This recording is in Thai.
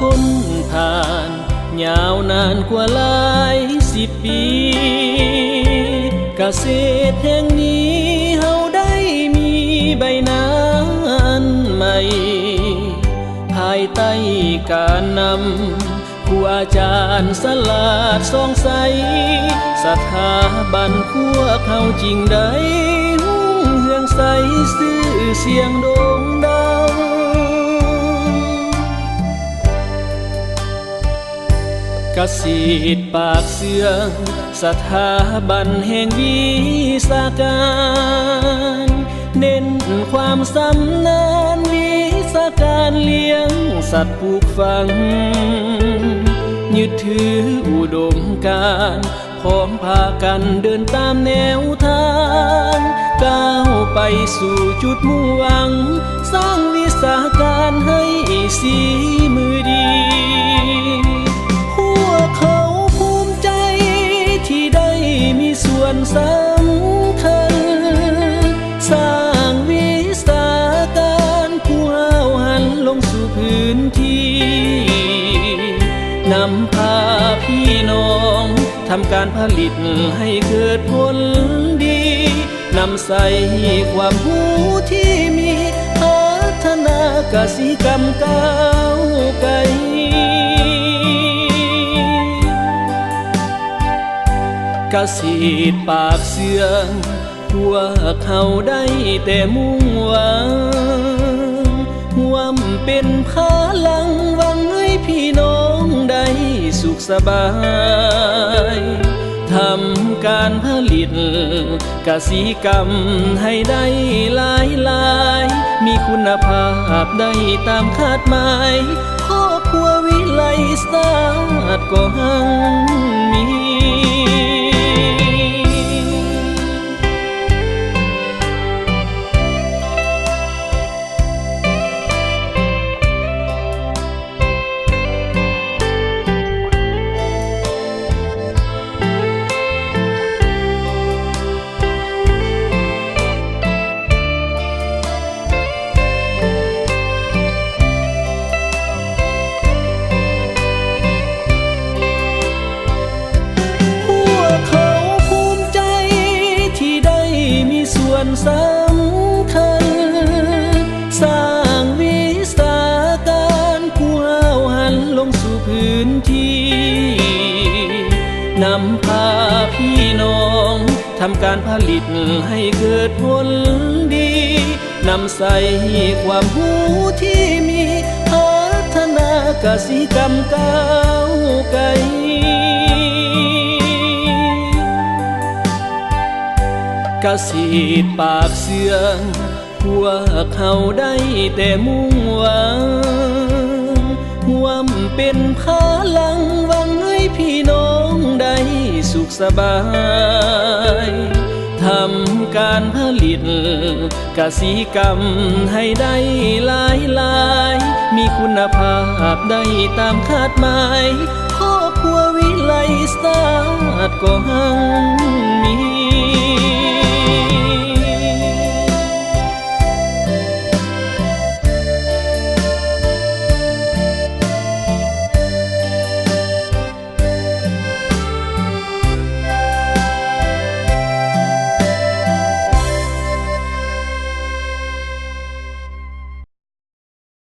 พ้นผ่านยาวนานกว่าหลายสิบปีเกษตรแห่งนี้เฮาได้มีใบหน้าอันใหม่ภายใต้การนำครูอาจารย์สลาดส่องใสสถาบันพวกเขาจริงได้หุ่งเฮืองใสชื่อเสียงโด่งดังเกษตรปากเสืองสถาบันแห่งวิชาการเน้นความสำนาญวิชาการเลี้ยงสัตว์ปลูกฝังยึดถืออุดมการณ์พร้อมพากันเดินตามแนวทางก้าวไปสู่จุดมุ่งหวังสร้างวิชาการให้สีมือดีพวกเขาภูมิใจที่ได้มีส่วนสำคัญสร้างวิชาการผู้เอาหันลงสู่พื้นที่นำพาพี่น้องทำการผลิตให้เกิดผลดีนำใส่ความรู้ที่มีพัฒนากสิกรรมก้าวไกลเกษตรปากเสืองพวกเขาได้แต่มุ่งหวังความเป็นพลังหวังให้พี่น้องได้สุขสบายทำการผลิตกสิกรรมให้ได้หลายมีคุณภาพได้ตามคาดหมายครอบครัววิไลศาสตร์ก็หังมีสำคัญสร้างวิชาการผู้เอาหันลงสู่พื้นที่นำพาพี่น้องทำการผลิตให้เกิดผลดีนำใส่ความรู้ที่มีพัฒนากสิกรรมก้าวไกลเกษตรปากเสืองพวกเขาได้แต่มุ่งหวังความเป็นพลังหวังให้พี่น้องได้สุขสบายทำการผลิตกสิกรรมให้ได้หลายมีคุณภาพได้ตามคาดหมายครอบครัววิไลศาสตร์ก็หัง